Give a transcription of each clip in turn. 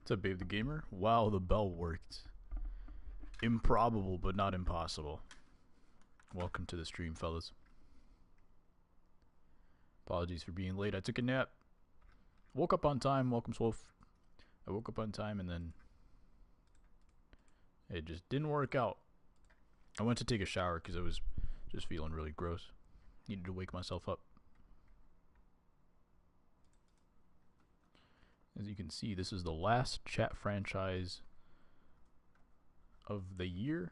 What's up, Babe the Gamer? Wow, the bell worked. Improbable, but not impossible. Welcome to the stream, fellas. Apologies for being late. I took a nap. Woke up on time. Welcome, Swolf. I woke up on time and then it just didn't work out. I went to take a shower because I was just feeling really gross. Needed to wake myself up. As you can see, this is the last chat franchise of the year.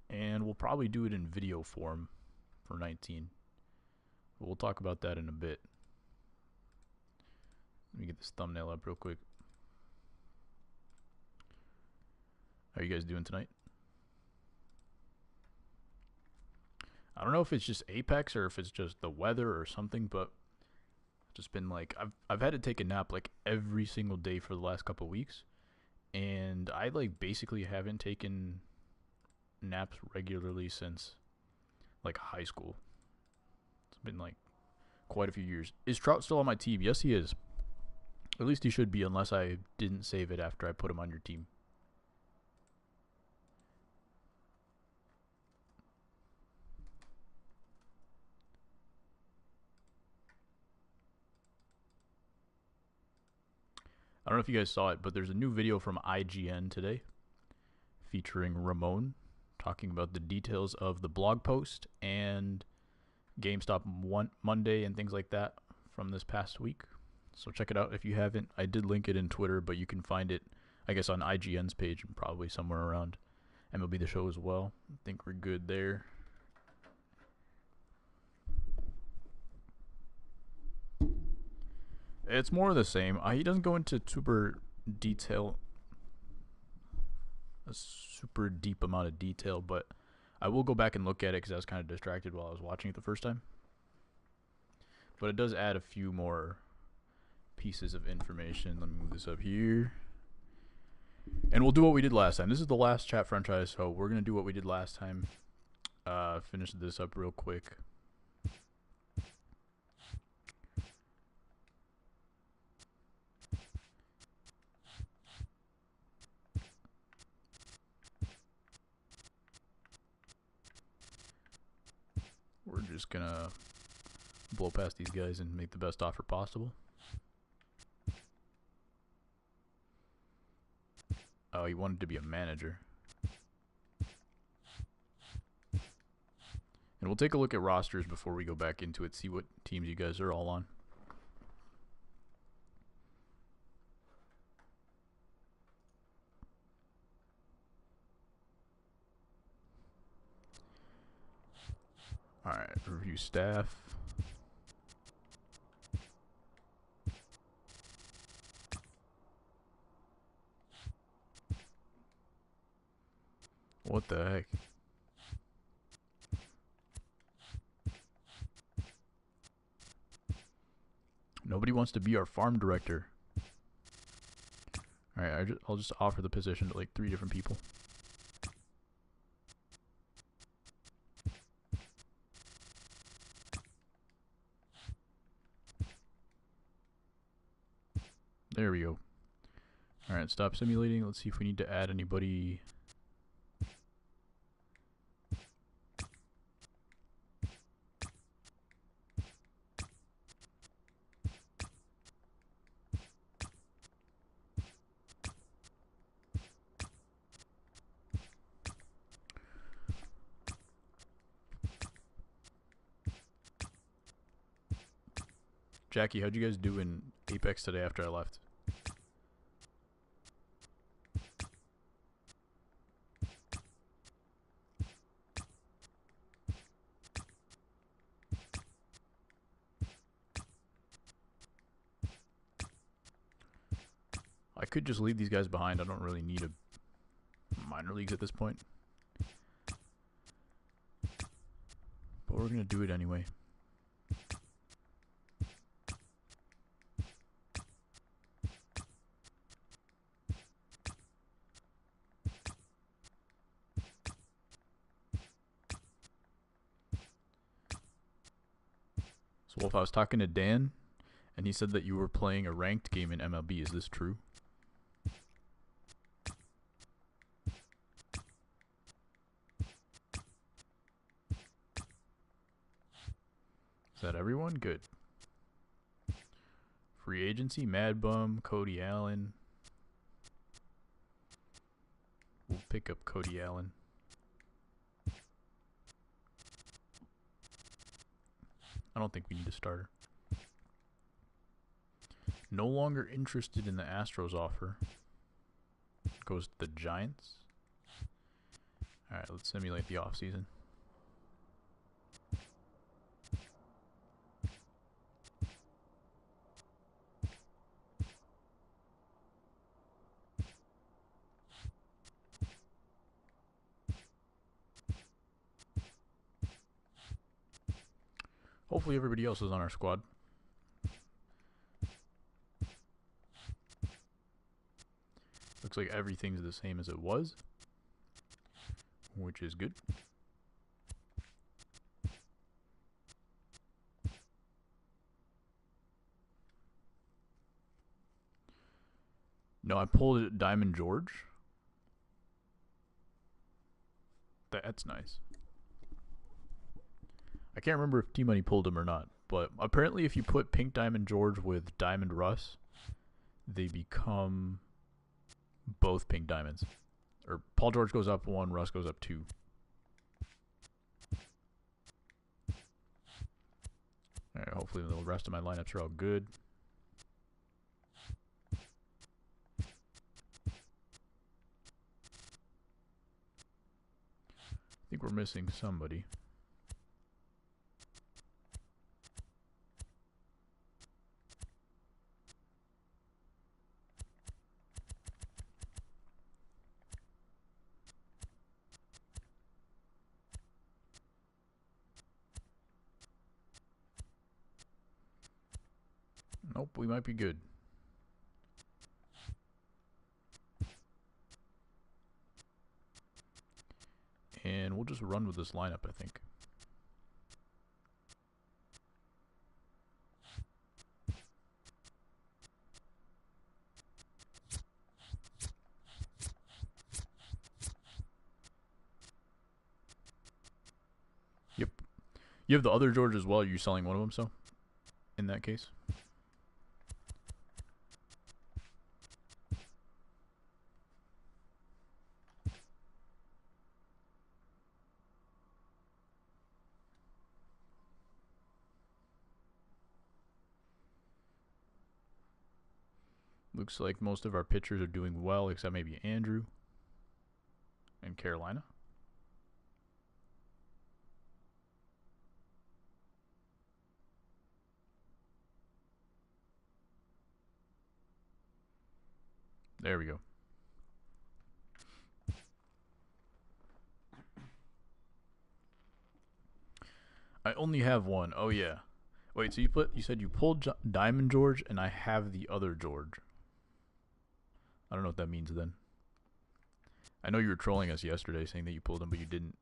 And we'll probably do it in video form for 19. But we'll talk about that in a bit. Let me get this thumbnail up real quick. How are you guys doing tonight? I don't know if it's just Apex or if it's just the weather or something, but just been like I've had to take a nap like every single day for the last couple of weeks, and I like basically haven't taken naps regularly since like high school. It's been like quite a few years. Is Trout still on my team? Yes, he is. At least he should be, unless I didn't save it after I put him on your team. I don't know if you guys saw it, but there's a new video from IGN today featuring Ramon talking about the details of the blog post and GameStop Monday and things like that from this past week. So check it out if you haven't. I did link it in Twitter, but you can find it, I guess, on IGN's page and probably somewhere around MLB The Show as well. I think we're good there. It's more of the same. He doesn't go into a super deep amount of detail, but I will go back and look at it because I was kind of distracted while I was watching it the first time. But it does add a few more pieces of information. Let me move this up here. And we'll do what we did last time. This is the last chat franchise, so we're going to do what we did last time. Finish this up real quick. We're just going to blow past these guys and make the best offer possible. Oh, he wanted to be a manager. And we'll take a look at rosters before we go back into it, see what teams you guys are all on. Alright, review staff. What the heck? Nobody wants to be our farm director. Alright, I'll just offer the position to like 3 different people. There we go. Alright, stop simulating. Let's see if we need to add anybody. Jackie, how'd you guys do in Apex today after I left? I could just leave these guys behind. I don't really need a minor leagues at this point. But we're going to do it anyway. So if I was talking to Dan, And he said that you were playing a ranked game in MLB. Is this true? Is that everyone? Good. Free agency, Mad Bum, Cody Allen. We'll pick up Cody Allen. I don't think we need a starter. No longer interested in the Astros offer. Goes to the Giants. Alright, let's simulate the offseason. Hopefully everybody else is on our squad. Looks like everything's the same as it was, which is good. No, I pulled it Diamond George. That's nice. I can't remember if T-Money pulled him or not, but apparently if you put Pink Diamond George with Diamond Russ, they become both pink diamonds. Or Paul George goes up 1, Russ goes up 2. Alright, hopefully the rest of my lineups are all good. I think we're missing somebody. Nope, we might be good. And we'll just run with this lineup, I think. Yep. You have the other George as well. You're selling one of them, so in that case. Looks like most of our pitchers are doing well, except maybe Andrew and Carolina. There we go. I only have one. Oh yeah. Wait, so you said you pulled Diamond George, and I have the other George. I don't know what that means then. I know you were trolling us yesterday saying that you pulled him, but you didn't.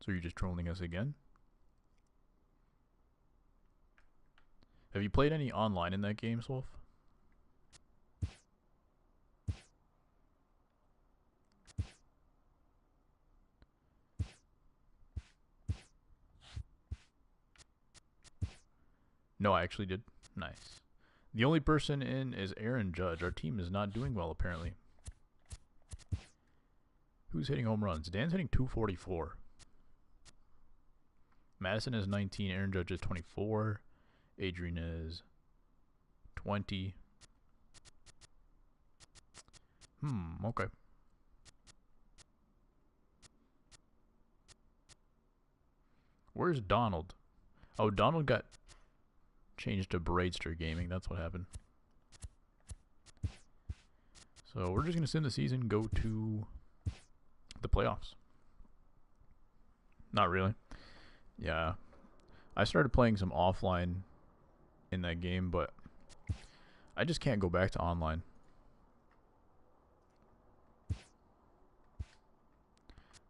So you're just trolling us again? Have you played any online in that game, Swolf? No, I actually did. Nice. The only person in is Aaron Judge. Our team is not doing well, apparently. Who's hitting home runs? Dan's hitting 244. Madison is 19. Aaron Judge is 24. Adrian is 20. Okay. Where's Donald? Oh, Donald got changed to Braidster Gaming. That's what happened. So we're just going to send the season, go to the playoffs. Not really. Yeah. I started playing some offline in that game, but I just can't go back to online.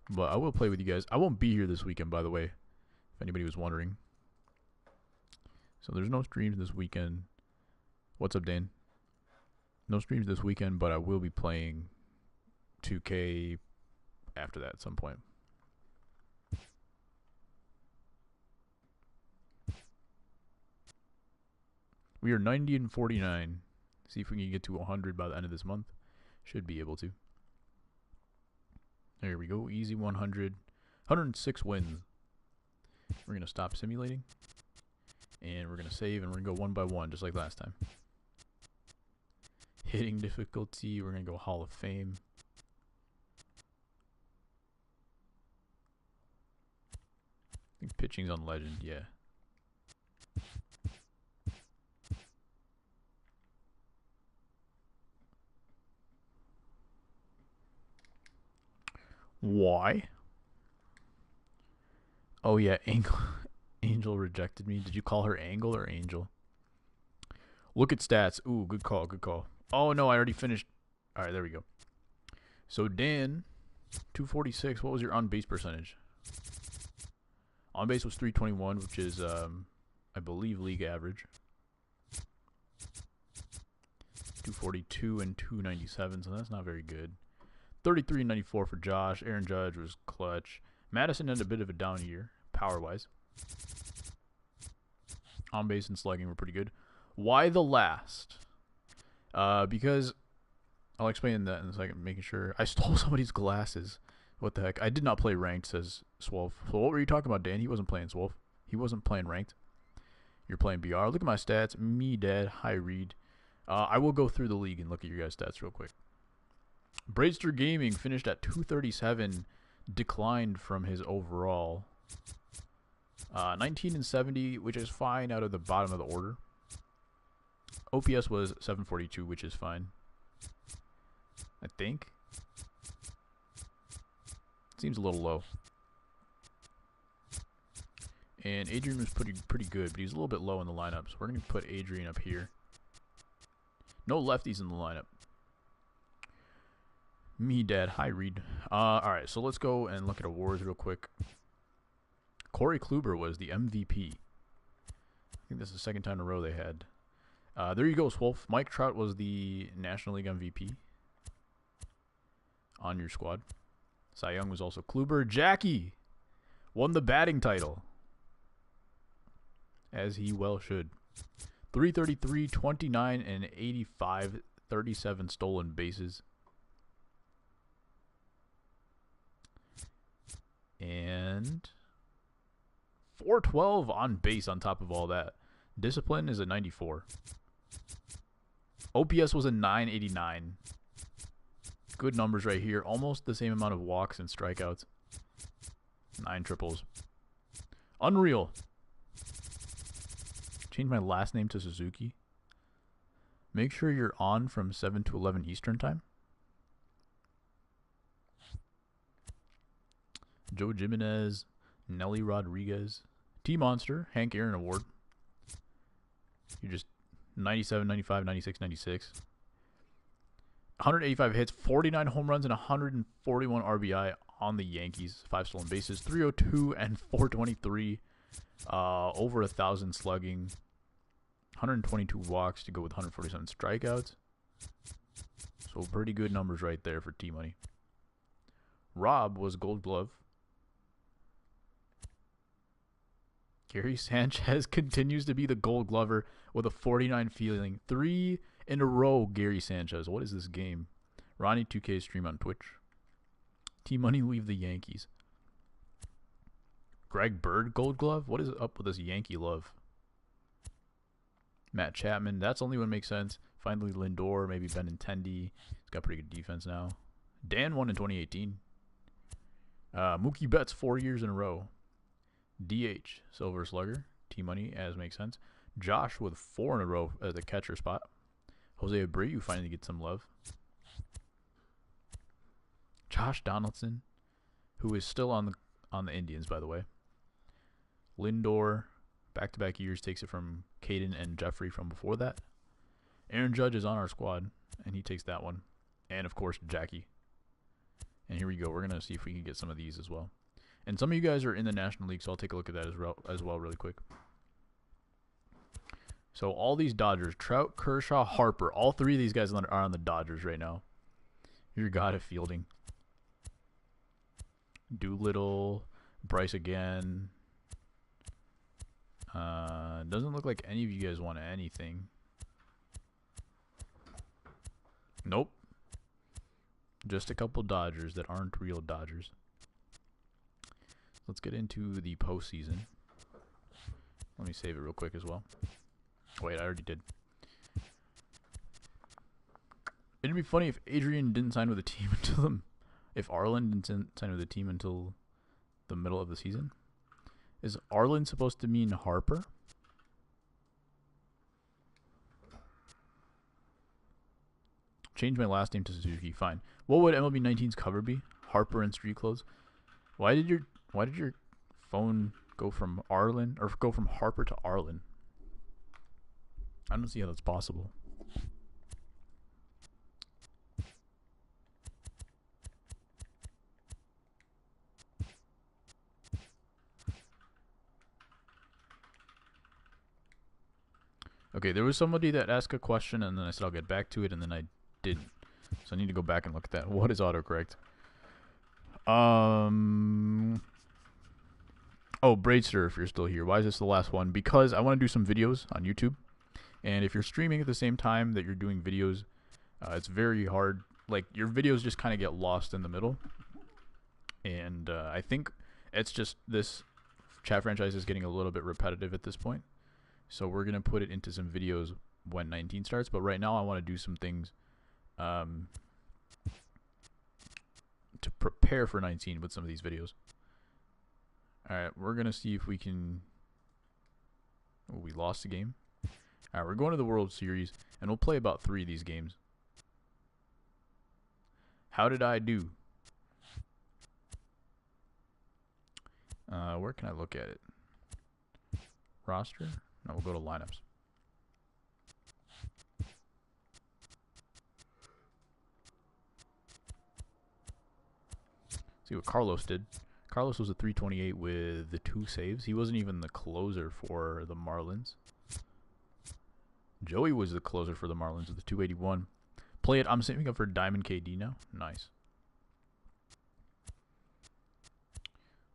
But I will play with you guys. I won't be here this weekend, by the way, if anybody was wondering. So there's no streams this weekend. What's up, Dan? No streams this weekend, but I will be playing 2K after that at some point. We are 90 and 49. See if we can get to 100 by the end of this month. Should be able to. There we go. Easy 100. 106 wins. We're going to stop simulating. And we're going to save, and we're going to go one by one, just like last time. Hitting difficulty. We're going to go Hall of Fame. I think pitching's on Legend, yeah. Why? Oh yeah, Angel rejected me. Did you call her Angle or Angel? Look at stats. Ooh, good call, good call. Oh no, I already finished. All right, there we go. So Dan, 246. What was your on base percentage? On base was 321, which is I believe league average. 242 and 297, so that's not very good. 33 and 94 for Josh. Aaron Judge was clutch. Madison had a bit of a down year, power-wise. On base and slugging were pretty good. Why the last? Because I'll explain that in a second, making sure. I stole somebody's glasses. What the heck? I did not play ranked, says Swolf. So what were you talking about, Dan? He wasn't playing Swolf. He wasn't playing ranked. You're playing BR. Look at my stats. Me, Dad. Hi, Reed. I will go through the league and look at your guys' stats real quick. DudeFood Gaming finished at 237, declined from his overall. 19 and 70, which is fine out of the bottom of the order. OPS was 742, which is fine. I think. Seems a little low. And Adrian was pretty good, but he's a little bit low in the lineup, so we're going to put Adrian up here. No lefties in the lineup. Me, Dad. Hi, Reed. Alright, so let's go and look at awards real quick. Corey Kluber was the MVP. I think this is the second time in a row they had. There you go, Swolf. Mike Trout was the National League MVP on your squad. Cy Young was also Kluber. Jackie won the batting title, as he well should. 333, 29, and 85, 37 stolen bases. And 412 on base on top of all that. Discipline is a 94. OPS was a 989. Good numbers right here. Almost the same amount of walks and strikeouts. 9 triples. Unreal. Change my last name to Suzuki. Make sure you're on from 7 to 11 Eastern time. Joe Jimenez, Nelly Rodriguez, T-Monster, Hank Aaron Award. You're just 97, 95, 96, 96. 185 hits, 49 home runs, and 141 RBI on the Yankees. 5 stolen bases, 302 and 423. Over 1,000 slugging. 122 walks to go with 147 strikeouts. So pretty good numbers right there for T-Money. Rob was Gold Glove. Gary Sanchez continues to be the Gold Glover with a 49 feeling. 3 in a row, Gary Sanchez. What is this game? Ronnie 2K stream on Twitch. T-Money leave the Yankees. Greg Bird Gold Glove? What is up with this Yankee love? Matt Chapman. That's only one makes sense. Finally Lindor, maybe Benintendi. He's got pretty good defense now. Dan won in 2018. Mookie Betts 4 years in a row. DH, Silver Slugger, T-Money, as makes sense. Josh with 4 in a row at the catcher spot. Jose Abreu finally gets some love. Josh Donaldson, who is still on the Indians, by the way. Lindor, back-to-back years, takes it from Caden and Jeffrey from before that. Aaron Judge is on our squad, and he takes that one. And, of course, Jackie. And here we go. We're going to see if we can get some of these as well. And some of you guys are in the National League, so I'll take a look at that as well really quick. So all these Dodgers, Trout, Kershaw, Harper, all three of these guys are on the Dodgers right now. Your god at fielding. Doolittle, Bryce again. Doesn't look like any of you guys want anything. Nope. Just a couple Dodgers that aren't real Dodgers. Let's get into the postseason. Let me save it real quick as well. Wait, I already did. It'd be funny if Adrian didn't sign with the team until if Arlen didn't sign with the team until the middle of the season. Is Arlen supposed to mean Harper? Change my last name to Suzuki. Fine. What would MLB 19's cover be? Harper and street clothes. Why did your phone go from Arlen or go from Harper to Arlen? I don't see how that's possible. Okay, there was somebody that asked a question, and then I said I'll get back to it, and then I didn't. So I need to go back and look at that. What is autocorrect? Oh, Braidster, if you're still here. Why is this the last one? Because I want to do some videos on YouTube. And if you're streaming at the same time that you're doing videos, it's very hard. Like, your videos just kind of get lost in the middle. And I think it's just this chat franchise is getting a little bit repetitive at this point. So we're going to put it into some videos when 19 starts. But right now I want to do some things to prepare for 19 with some of these videos. Alright, we're going to see if we can... Oh, we lost the game. Alright, we're going to the World Series, and we'll play about 3 of these games. How did I do? Where can I look at it? Roster? No, we'll go to lineups. See what Carlos did. Carlos was a 328 with the 2 saves. He wasn't even the closer for the Marlins. Joey was the closer for the Marlins with the 281. Play it. I'm saving up for Diamond KD now. Nice.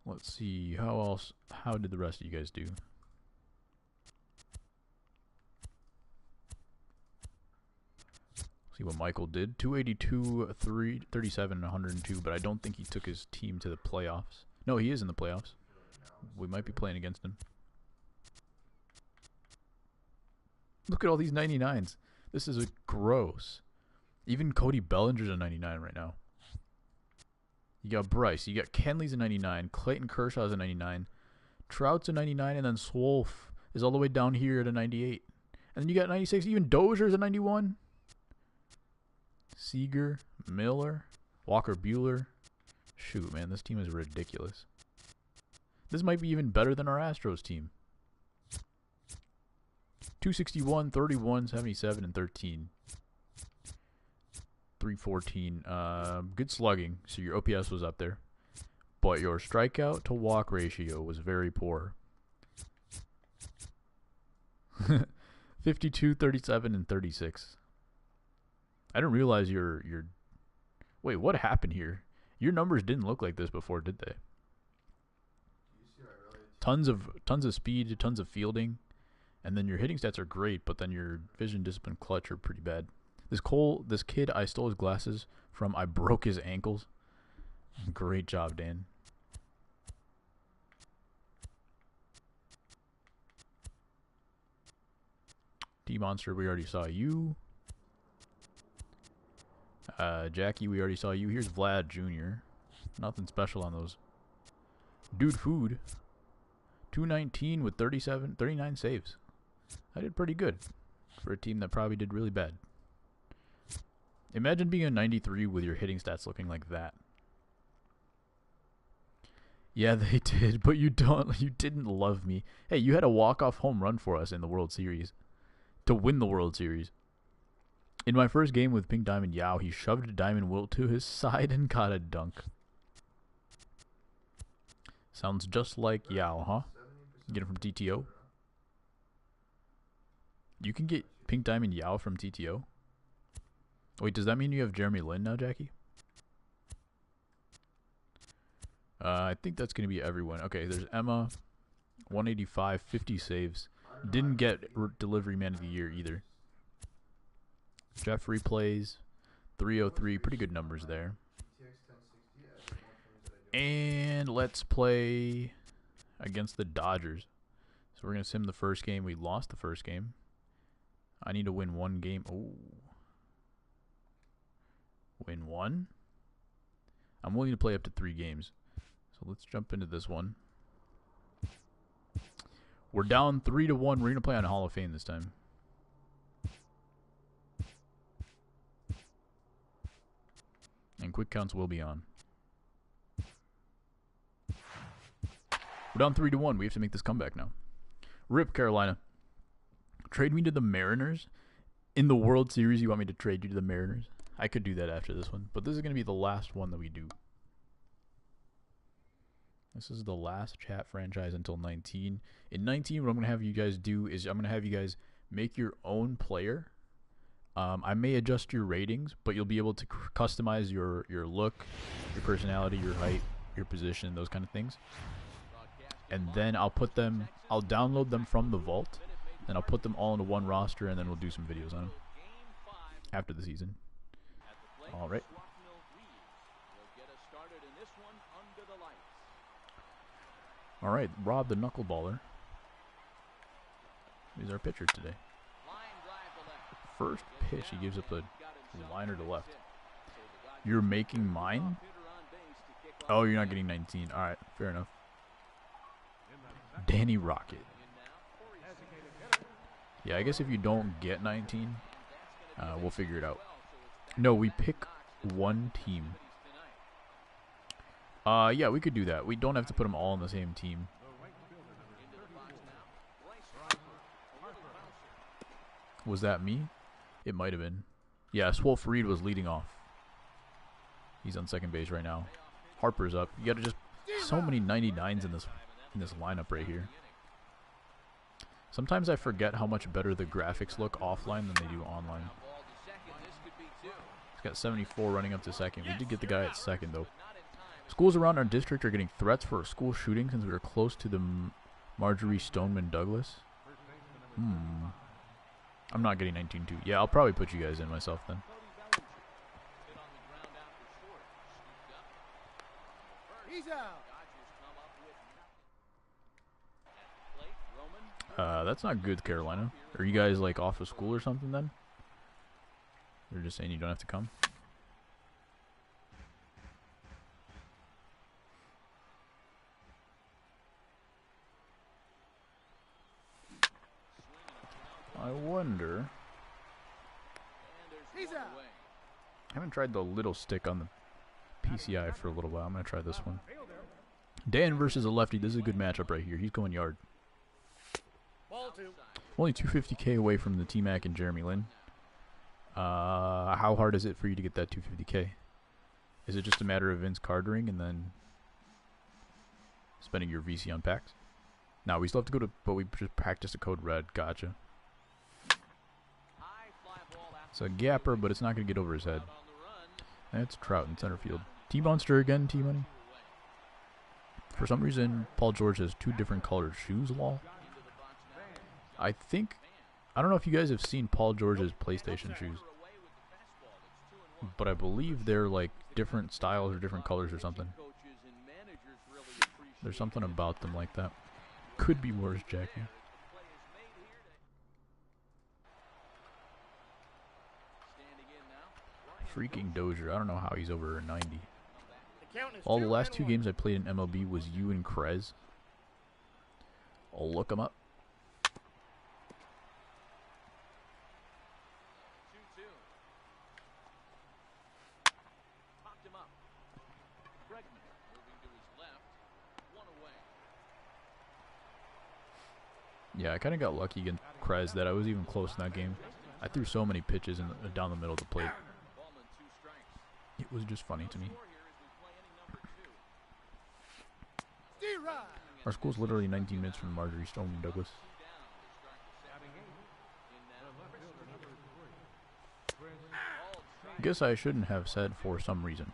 Let's see. How did the rest of you guys do? See what Michael did. 282, 337, 102, but I don't think he took his team to the playoffs. No, he is in the playoffs. We might be playing against him. Look at all these 99s. This is gross. Even Cody Bellinger's a 99 right now. You got Bryce. You got Kenley's a 99. Clayton Kershaw's a 99. Trout's a 99, and then Swolf is all the way down here at a 98. And then you got 96. Even Dozier's a 91. Seager, Miller, Walker Buehler. Shoot, man, this team is ridiculous. This might be even better than our Astros team. 261, 31, 77, and 13. 314. Good slugging, so your OPS was up there. But your strikeout to walk ratio was very poor. 52, 37, and 36. I didn't realize your wait, what happened here? Your numbers didn't look like this before, did they? Tons of speed, tons of fielding, and then your hitting stats are great, but then your vision, discipline, clutch are pretty bad. This kid, I stole his glasses from. I broke his ankles. Great job, Dan. D-Monster, we already saw you. Jackie, we already saw you. Here's Vlad Jr. Nothing special on those. DudeFood. 219 with 39 saves. I did pretty good for a team that probably did really bad. Imagine being a 93 with your hitting stats looking like that. Yeah, they did, but you didn't love me. Hey, you had a walk-off home run for us in the World Series to win the World Series. In my first game with Pink Diamond Yao, he shoved Diamond Wilt to his side and got a dunk. Sounds just like Yao, huh? Get it from TTO. You can get Pink Diamond Yao from TTO. Wait, does that mean you have Jeremy Lin now, Jackie? I think that's going to be everyone. Okay, there's Emma, 185, 50 saves. Didn't get Delivery Man of the Year either. Jeffrey plays, 303. Pretty good numbers there. And let's play against the Dodgers. So we're going to sim the first game. We lost the first game. I need to win one game. Oh. Win one? I'm willing to play up to 3 games. So let's jump into this one. We're down 3-1. We're going to play on Hall of Fame this time. And quick counts will be on. We're down 3-1. We have to make this comeback now. Rip, Carolina. Trade me to the Mariners? In the World Series, you want me to trade you to the Mariners? I could do that after this one. But this is going to be the last one that we do. This is the last chat franchise until 19. In 19, what I'm going to have you guys do is I'm going to have you guys make your own player. I may adjust your ratings, but you'll be able to customize your look, your personality, your height, your position, those kind of things. And then I'll download them from the vault, and I'll put them all into one roster, and then we'll do some videos on them after the season. All right. All right, Rob the Knuckleballer. He's our pitcher today. First pitch, he gives up a liner to left. You're making mine? Oh, you're not getting 19. All right, fair enough. Danny Rocket. Yeah, I guess if you don't get 19, we'll figure it out. No, we pick one team. Yeah, we could do that. We don't have to put them all on the same team. Was that me? It might have been. Yeah, Swolf Reed was leading off. He's on second base right now. Harper's up. You gotta just so many 99s in this lineup right here. Sometimes I forget how much better the graphics look offline than they do online. He's got 74 running up to second. We did get the guy at second though. Schools around our district are getting threats for a school shooting since we were close to the Marjorie Stoneman Douglas. I'm not getting 19-2. Yeah, I'll probably put you guys in myself then. That's not good, Carolina. Are you guys like off of school or something then? They're just saying you don't have to come? I wonder. I haven't tried the little stick on the PCI for a little while. I'm going to try this one. Dan versus a lefty. This is a good matchup right here. He's going yard. Only 250K away from the T-Mac and Jeremy Lin. How hard is it for you to get that 250K? Is it just a matter of Vince carding and then spending your VC on packs? No, we still have to go to, but we just practice a code red. Gotcha. It's a gapper, but it's not going to get over his head. That's Trout in center field. T-Monster again, T-Money. For some reason, Paul George has 2 different colored shoes, lol. I don't know if you guys have seen Paul George's PlayStation shoes. But I believe they're like different styles or different colors or something. There's something about them like that. Could be worse, Jackie. Freaking Dozier. I don't know how he's over 90. All the last 2 games I played in MLB was you and Krez. I'll look him up. Yeah, I kind of got lucky against Krez that I was even close in that game. I threw so many pitches down the middle of the plate. It was just funny to me. Our school's literally 19 minutes from Marjorie Stoneman Douglas. guess I shouldn't have said for some reason.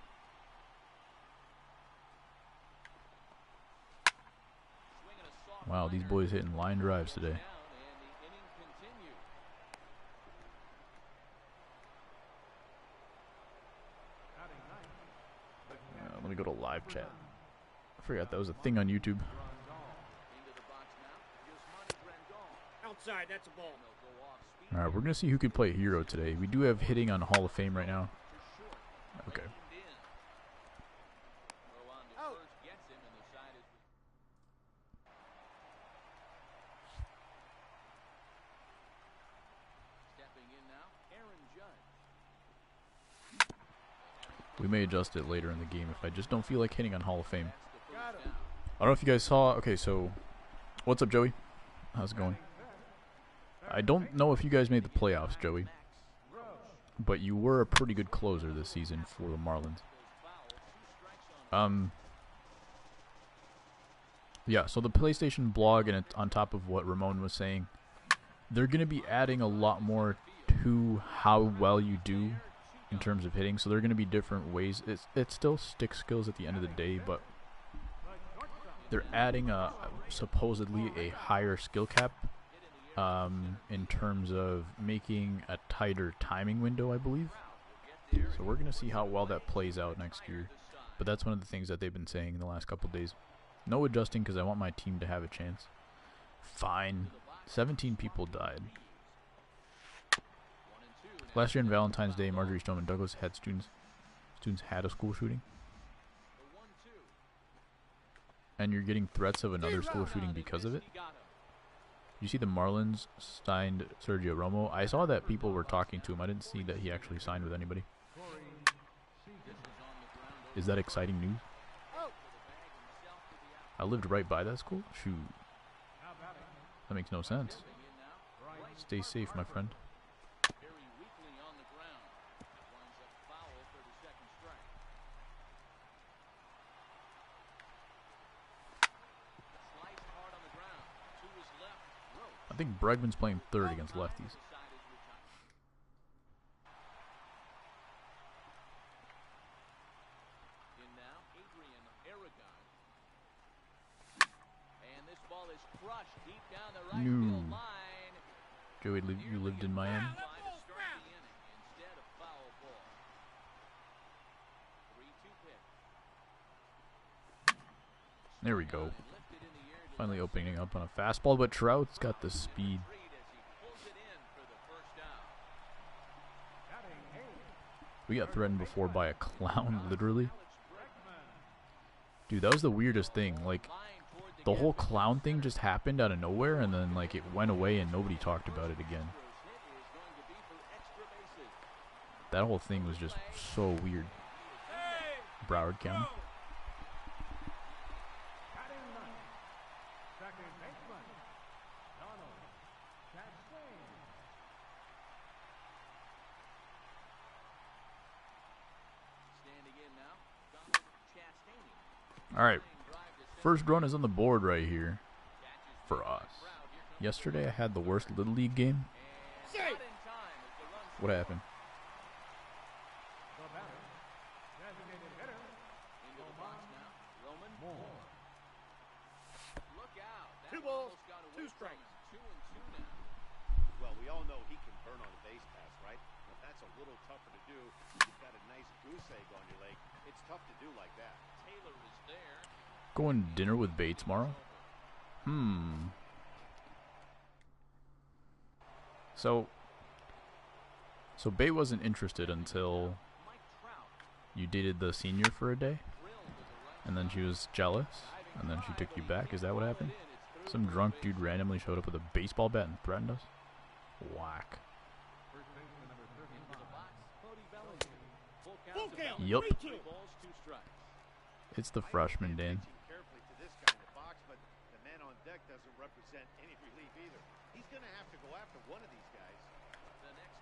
Wow, these boys hitting line drives today. Let me go to live chat. I forgot that was a thing on YouTube. Outside, that's a ball. Alright, we're going to see who could play hero today. We do have hitting on Hall of Fame right now. Okay. We may adjust it later in the game if I just don't feel like hitting on Hall of Fame. I don't know if you guys saw. Okay, so what's up, Joey? How's it going? I don't know if you guys made the playoffs, Joey, but you were a pretty good closer this season for the Marlins. Yeah, so the PlayStation blog, and on top of what Ramon was saying, they're going to be adding a lot more to how well you do in terms of hitting. So there are going to be different ways. It's still stick skills at the end of the day, but they're adding supposedly a higher skill cap in terms of making a tighter timing window, I believe. So we're going to see how well that plays out next year. But that's one of the things that they've been saying in the last couple of days. No adjusting because I want my team to have a chance. Fine. 17 people died. Last year on Valentine's Day, Marjorie Stoneman Douglas had students had a school shooting. And you're getting threats of another school shooting because of it. You see the Marlins signed Sergio Romo. I saw that people were talking to him. I didn't see that he actually signed with anybody. Is that exciting news? I lived right by that school? Shoot. That makes no sense. Stay safe, my friend. I think Bregman's playing third against lefties. No. Joey, you lived in Miami? There we go. Finally opening up on a fastball, but Trout's got the speed. We got threatened before by a clown, literally. Dude, that was the weirdest thing. Like, the whole clown thing just happened out of nowhere, and then, like, it went away and nobody talked about it again. That whole thing was just so weird. Broward County. Alright, first run is on the board right here for us. Yesterday I had the worst Little League game. What happened? Two balls, two strikes. Well, we all know he can burn on a base pass, right? But that's a little tougher to do. You've got a nice goose egg on your leg. It's tough to do like that. Taylor is there. Going to dinner with Bates tomorrow? So Bate wasn't interested until you dated the senior for a day? And then she was jealous? And then she took you back? Is that what happened? Some drunk dude randomly showed up with a baseball bat and threatened us? Whack. Yup. It's the freshman, Dan. Carefully to this kind of box, but the man on deck doesn't represent any relief either. He's going to have to go after one of these guys. The next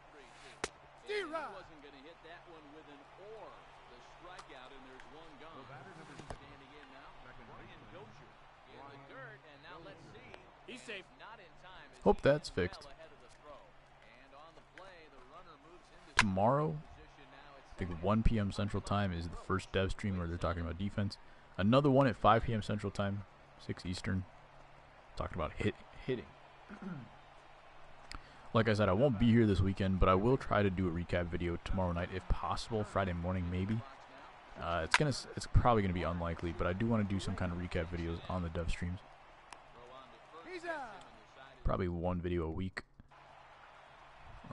3-2. He wasn't going to hit that one with an or. The strikeout, and there's one gone. Standing in now, Brian Dozier in the dirt, and now let's see. He's safe. Not in time. Hope that's fixed. Ahead of the throw. And on the play, the runner moves into Tomorrow, position now. It's Big 1 p.m. Central Time is the first dev stream where they're talking about defense. Another one at 5 p.m. Central Time, 6 Eastern, talking about hitting. Like I said, I won't be here this weekend, but I will try to do a recap video tomorrow night if possible. Friday morning, maybe. It's probably gonna be unlikely, but I do want to do some kind of recap videos on the dev streams. Probably one video a week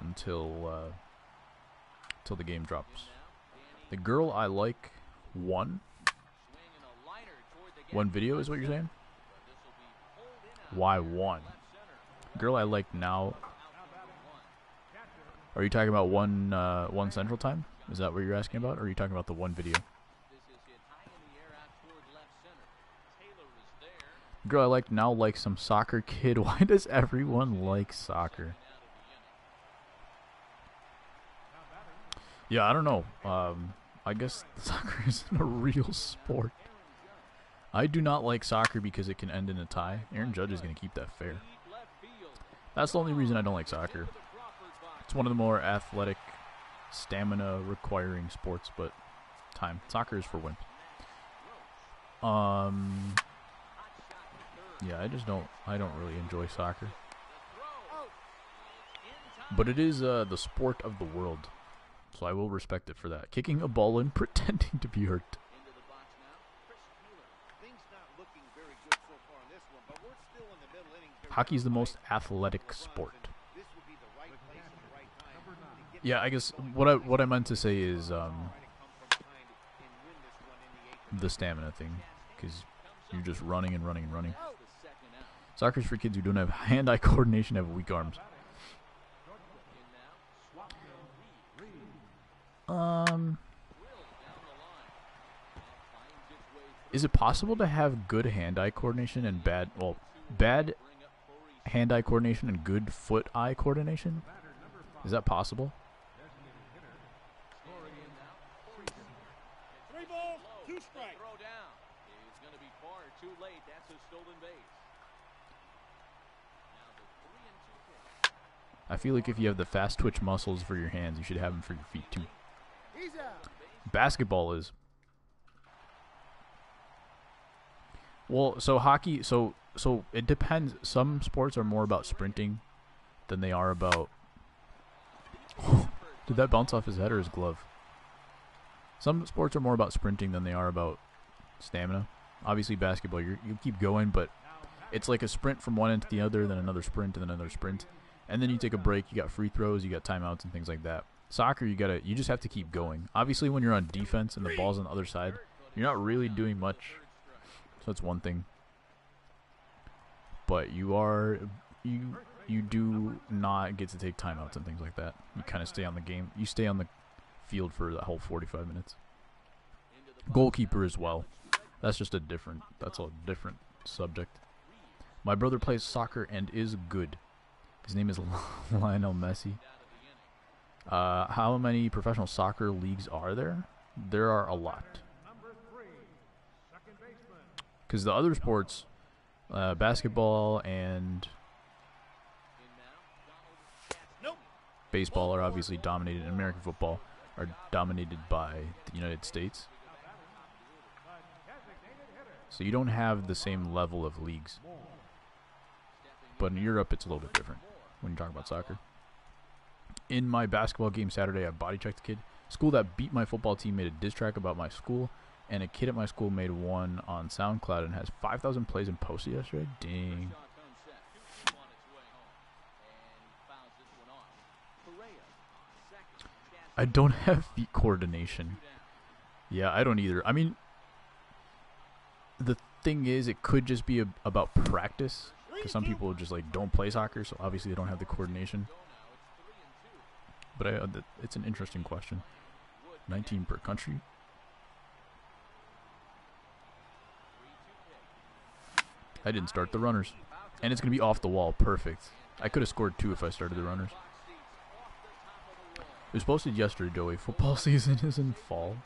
until the game drops. The girl I like won. One video is what you're saying? Why one? Girl I like now. Are you talking about one Central Time? Is that what you're asking about? Or are you talking about the one video? Girl I like now likes some soccer kid. Why does everyone like soccer? Yeah, I don't know. I guess soccer isn't a real sport. I do not like soccer because it can end in a tie. Aaron Judge is going to keep that fair. That's the only reason I don't like soccer. It's one of the more athletic, stamina requiring sports, but soccer is for wimps. Yeah, I don't really enjoy soccer. But it is the sport of the world. So I will respect it for that. Kicking a ball and pretending to be hurt. Hockey is the most athletic sport. Yeah, I guess what I meant to say is the stamina thing, because you're just running and running and running. Soccer's for kids who don't have hand-eye coordination, have weak arms. Is it possible to have good hand-eye coordination and bad hand-eye coordination and good foot-eye coordination? Is that possible? 3 balls, 2 strikes. Throw down. It's going to be far too late. That's a stolen base. Now the 3-2 pitch. I feel like if you have the fast twitch muscles for your hands, you should have them for your feet too. He's out. Basketball is. Well, so hockey, so it depends. Some sports are more about sprinting than they are about... Did that bounce off his head or his glove? Some sports are more about sprinting than they are about stamina. Obviously, basketball, you keep going, but it's like a sprint from one end to the other, then another sprint, and then another sprint. And then you take a break, you got free throws, you got timeouts, and things like that. Soccer, you just have to keep going. Obviously, when you're on defense and the ball's on the other side, you're not really doing much. So that's one thing. But you do not get to take timeouts and things like that. You kind of stay on the game. You stay on the field for the whole 45 minutes. Goalkeeper as well. That's a different subject. My brother plays soccer and is good. His name is Lionel Messi. How many professional soccer leagues are there? There are a lot. Because the other sports, basketball and baseball are obviously dominated, and American football are dominated by the United States. So you don't have the same level of leagues. But in Europe, it's a little bit different when you talk about soccer. In my basketball game Saturday, I body checked a kid. School that beat my football team made a diss track about my school, and a kid at my school made one on SoundCloud and has 5,000 plays and posted yesterday. Dang. I don't have feet coordination. Yeah, I don't either. I mean, the thing is, it could just be about practice, because some people just don't play soccer, so obviously they don't have the coordination. But it's an interesting question. 19 per country. I didn't start the runners. And it's going to be off the wall. Perfect. I could have scored 2 if I started the runners. It was posted yesterday, Joey. Football season is in fall.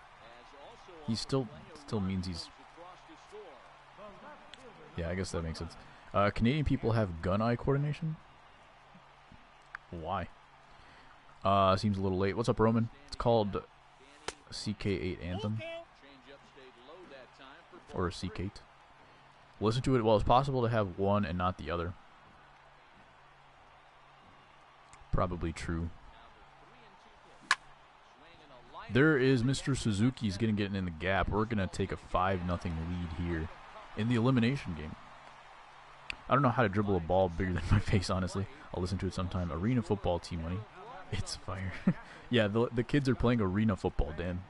He still means he's... Yeah, I guess that makes sense. Canadian people have gun-eye coordination? Why? Seems a little late. What's up, Roman? It's called CK8 anthem. Changeup stayed low that time for Or ball a three. CK8. Listen to it. Well, it's possible to have one and not the other. Probably true. There is Mr. Suzuki's going to get in the gap. We're going to take a 5-0 lead here in the elimination game. I don't know how to dribble a ball bigger than my face, honestly. I'll listen to it sometime. Arena football, team money. It's fire. Yeah, the kids are playing arena football, Dan.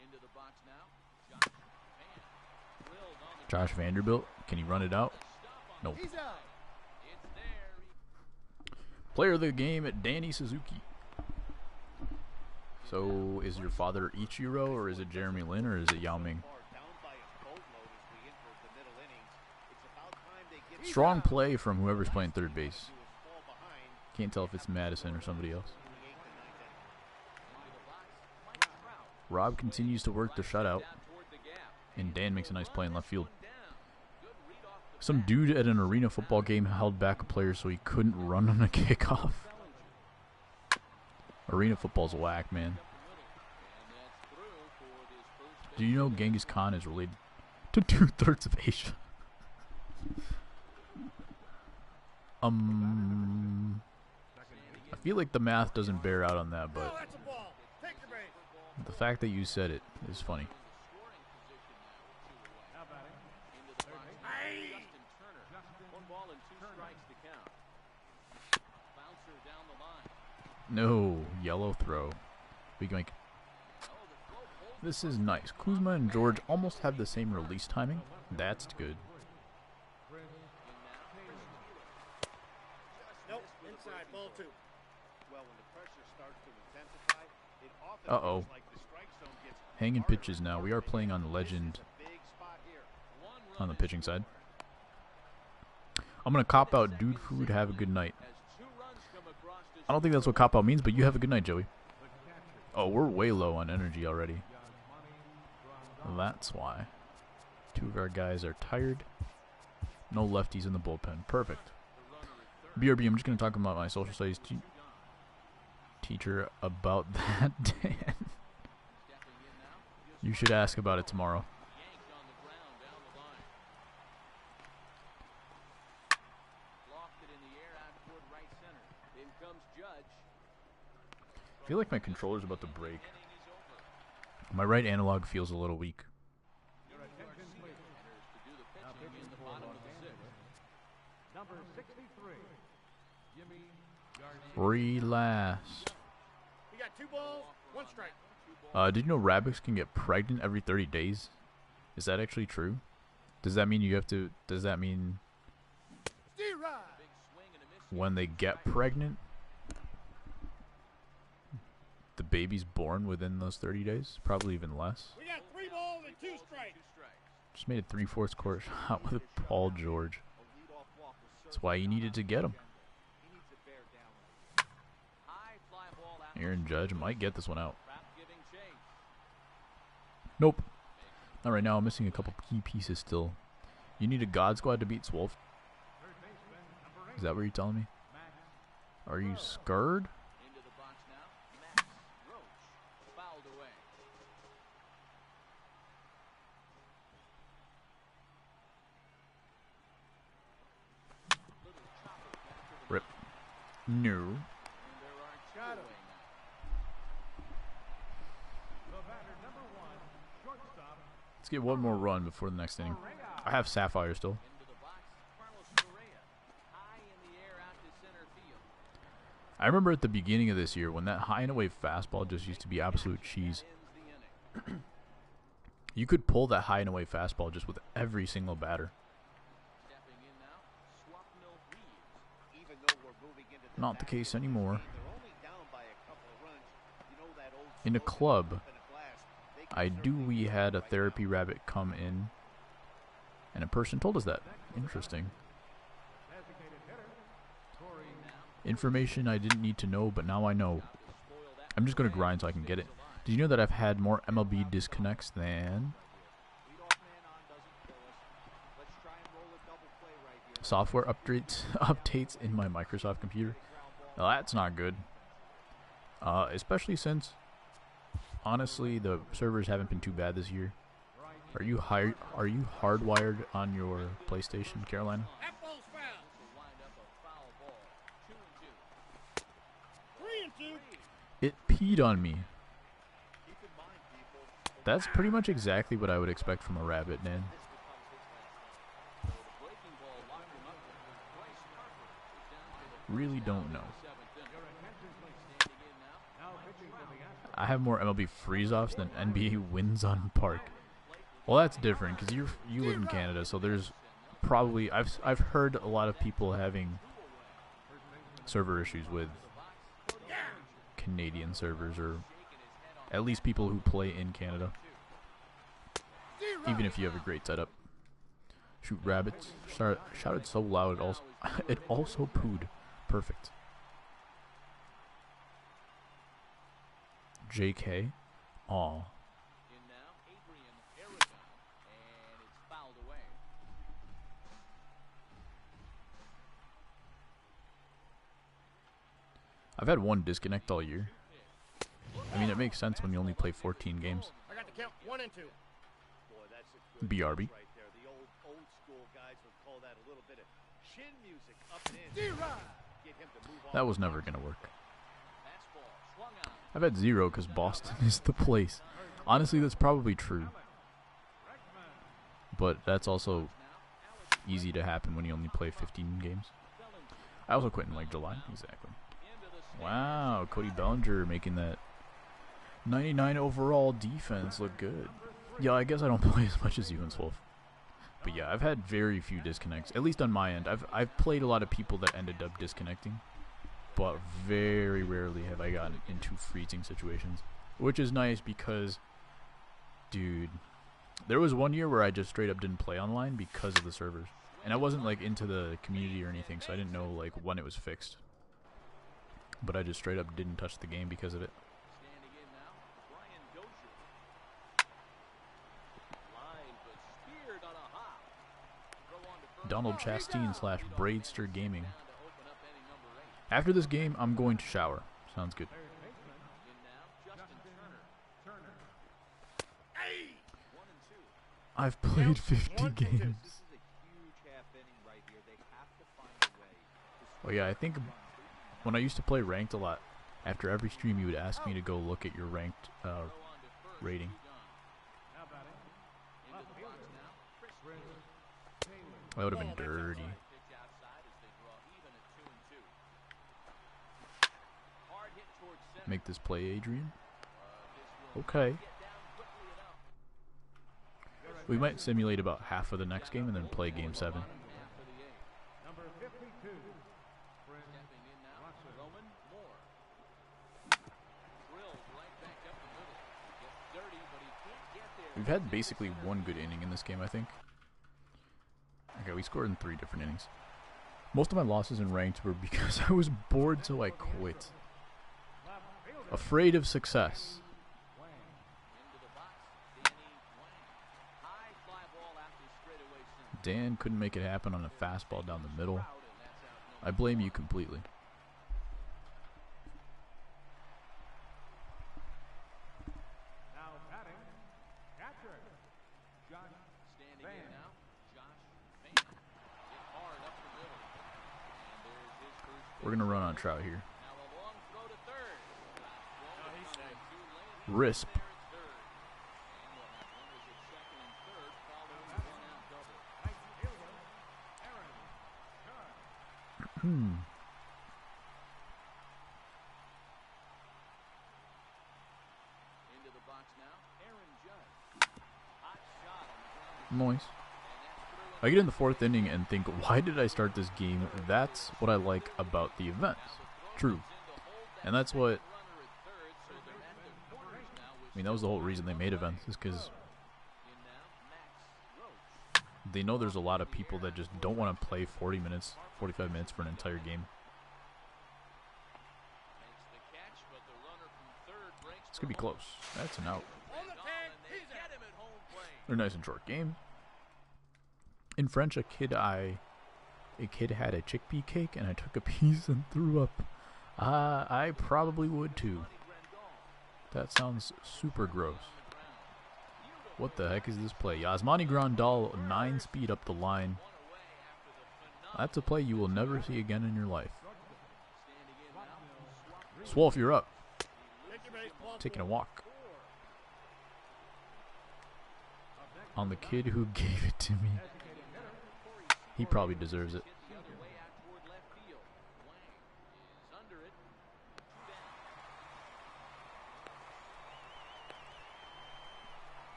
Into the box now. Josh Vanderbilt. Can he run it out? Nope. He's out. It's there. Player of the game at Danny Suzuki. So, is your father Ichiro, or is it Jeremy Lin, or is it Yao Ming? Strong play from whoever's playing third base. Can't tell if it's Madison or somebody else. Rob continues to work the shutout, and Dan makes a nice play in left field. Some dude at an arena football game held back a player so he couldn't run on a kickoff. Arena football's whack, man. Do you know Genghis Khan is related to 2/3 of Asia? I feel like the math doesn't bear out on that, No, but that's a ball. Take the base. the fact that you said it is funny. Aye. One ball and two strikes to count. Bouncer down the line. No, yellow throw. We can make. This is nice. Kuzma and George almost have the same release timing. That's good. Nope. Inside. Ball 2. Well, when the pressure starts to intensify, it often Uh-oh. feels like the strike zone gets Hanging harder pitches to now. We are playing on the legend Big spot here. on the pitching side. I'm going to cop out dude food. Have a good night. As 2 runs come across this I don't think that's what cop out means, but you have a good night, Joey. Oh, we're way low on energy already. That's why. 2 of our guys are tired. No lefties in the bullpen. Perfect. BRB, I'm just going to talk about my social studies teacher about that, Dan. You should ask about it tomorrow. yanked on the ground down the line. Lofted in the air out toward right center. In comes Judge. I feel like my controller's about to break. Inning is over. My right analog feels a little weak. Enters to do the pitching in the bottom of the 6th. Number 63. Relax. We got 2 balls, 1 strike. Did you know rabbits can get pregnant every 30 days? Is that actually true? Does that mean you have to... Does that mean D-Rod. Big swing and a miss. when they get pregnant, the baby's born within those 30 days? Probably even less. We got 3 balls and 2 strikes. 2 strikes. Just made a 3/4 court shot with Paul George. That's why you needed to get him. High fly ball out. Aaron Judge might get this one out. Trap giving chase. Nope. Not right now. I'm missing a couple key pieces still. You need a God Squad to beat Swolf. Is that what you're telling me? Are you scared? Into the box now. Max Roach. Fouled away. Little chopper back to the Rip. No. And there are 2 Got him. away now. Let's get one more run before the next inning. I have Sapphire still. Into the box. Carlos Correa. High in the air out to center field. I remember at the beginning of this year when that high and away fastball just used to be absolute cheese. Ends the inning. You could pull that high and away fastball just with every single batter. Stepping in now. Swapnil Reeves. Even though we're moving into the Not the back case of the anymore. game, they're only down by a couple of runs. You know that old In a slogan, club, "Up in a glass." They can I do. certainly We use had it a right therapy now. rabbit come in, and a person told us that. Interesting. Information I didn't need to know, but now I know. I'm just going to grind so I can get it. Did you know that I've had more MLB disconnects than Leadoff man on doesn't kill us. Let's try and roll a double play right here. software updates in my Microsoft computer. Now, that's not good. Especially since, honestly, the servers haven't been too bad this year. Are you hardwired on your PlayStation, Carolina? That ball's foul. 3 and 2. It peed on me. That's pretty much exactly what I would expect from a rabbit, man. Really don't know. I have more MLB freeze-offs than NBA wins on park. Well, that's different because you live in Canada, so there's probably I've heard a lot of people having server issues with Canadian servers, or at least people who play in Canada. Even if you have a great setup. Shoot rabbits. Shouted so loud it also pooed. Perfect. JK. Aw. I've had one disconnect all year. I mean, it makes sense when you only play 14 games. I got the count 1 and 2. Boy, that's a good BRB. right there. The old school guys would call that a little bit of chin music up and in. Get him to move on. That was never going to work. I've had 0 because Boston is the place. Honestly, that's probably true. But that's also easy to happen when you only play 15 games. I also quit in like July. Exactly. Wow, Cody Bellinger making that 99 overall defense look good. Yeah, I guess I don't play as much as you and Swolf. But yeah, I've had very few disconnects, at least on my end. I've played a lot of people that ended up disconnecting, but very rarely have I gotten into freezing situations, which is nice because, dude, there was one year where I just straight up didn't play online because of the servers. And I wasn't like into the community or anything, so I didn't know like when it was fixed. But I just straight up didn't touch the game because of it. Donald Chastain / Braidster Gaming. After this game, I'm going to shower. Sounds good. I've played 50 games. Oh yeah, I think when I used to play ranked a lot, after every stream you would ask me to go look at your ranked rating. That would have been dirty. Make this play, Adrian. Okay. We might simulate about half of the next game and then play game 7. We've had basically one good inning in this game, I think. Okay, we scored in 3 different innings. Most of my losses in ranked were because I was bored, so I quit. Afraid of success. Dan couldn't make it happen on a fastball down the middle. I blame you completely. We're going to run on Trout here. Risp. Noise. I get in the 4th inning and think, why did I start this game? That's what I like about the events. True. And that's what... I mean, that was the whole reason they made events, is because they know there's a lot of people that just don't want to play 40 minutes, 45 minutes for an entire game. It's going to be close. That's an out. They're nice and short game. In French, a kid I a kid had a chickpea cake and I took a piece and threw up, I probably would too. That sounds super gross. What the heck is this play? Yasmani Grandal, 9 speed up the line. That's a play you will never see again in your life. Swolf, you're up. Taking a walk. On the kid who gave it to me. He probably deserves it.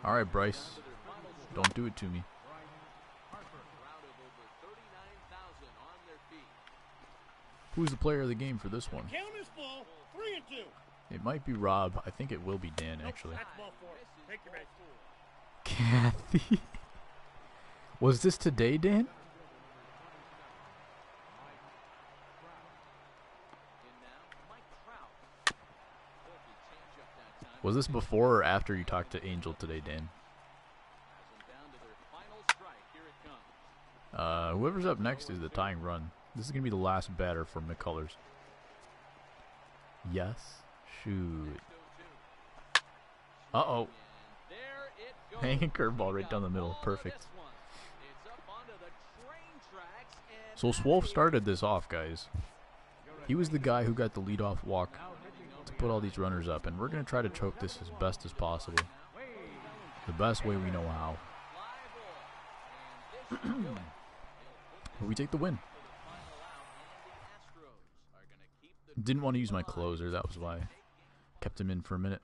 Alright, Bryce. Don't do it to me. Who's the player of the game for this one? Count is full. 3 and 2. It might be Rob. I think it will be Dan, actually. That's ball 4. Take your base. Kathy. Was this today, Dan? Was this before or after you talked to Angel today, Dan? Whoever's up next is the tying run. This is going to be the last batter for McCullers. Yes. Shoot. Uh-oh. Hanging curveball right down the middle. Perfect. So Swolf started this off, guys. He was the guy who got the leadoff walk to put all these runners up, and we're going to try to choke this as best as possible. The best way we know how. But we take the win. Didn't want to use my closer, that was why. Kept him in for a minute.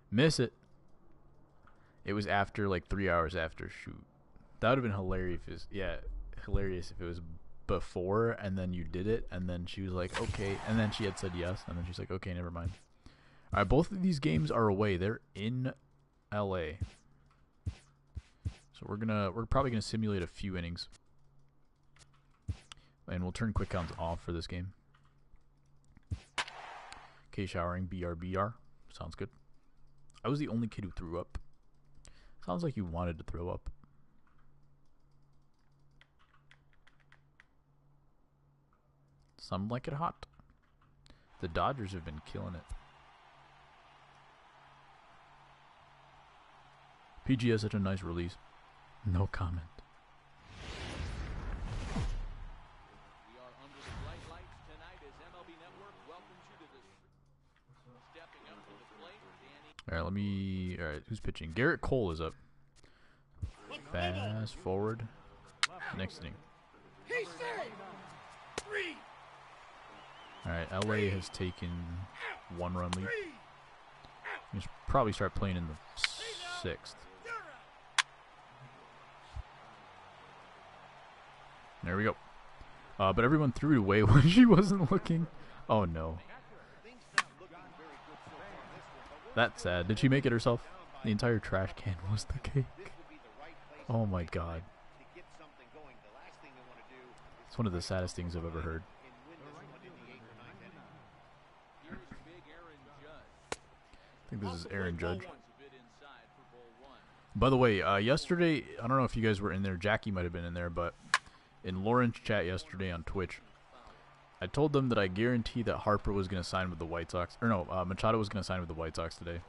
Miss it. It was after, like 3 hours after. Shoot. That would have been hilarious if it was, hilarious if it was before and then you did it and then she was like, okay, and then she had said yes and then she's like, okay, never mind. Alright, both of these games are away. They're in LA. So we're probably gonna simulate a few innings. And we'll turn quick counts off for this game. Okay, showering, BR. Sounds good. I was the only kid who threw up. Sounds like you wanted to throw up. Some like it hot. The Dodgers have been killing it. PG has such a nice release. No comment. We are under the bright lights tonight as MLB Network welcomes you to this. Stepping up to the plate, Danny. Alright, who's pitching? Garrett Cole is up. Fast forward. Next inning. He's saved. 3. Alright, LA has taken 1-run lead. You should probably start playing in the 6th. There we go. But everyone threw it away when she wasn't looking. Oh no. That's sad. Did she make it herself? The entire trash can was the cake. Oh my god. It's one of the saddest things I've ever heard. I think this is Aaron Judge. By the way, yesterday, I don't know if you guys were in there. Jackie might have been in there, but in Lauren's chat yesterday on Twitch, I told them that I guarantee that Harper was going to sign with the White Sox. Or no, Machado was going to sign with the White Sox today.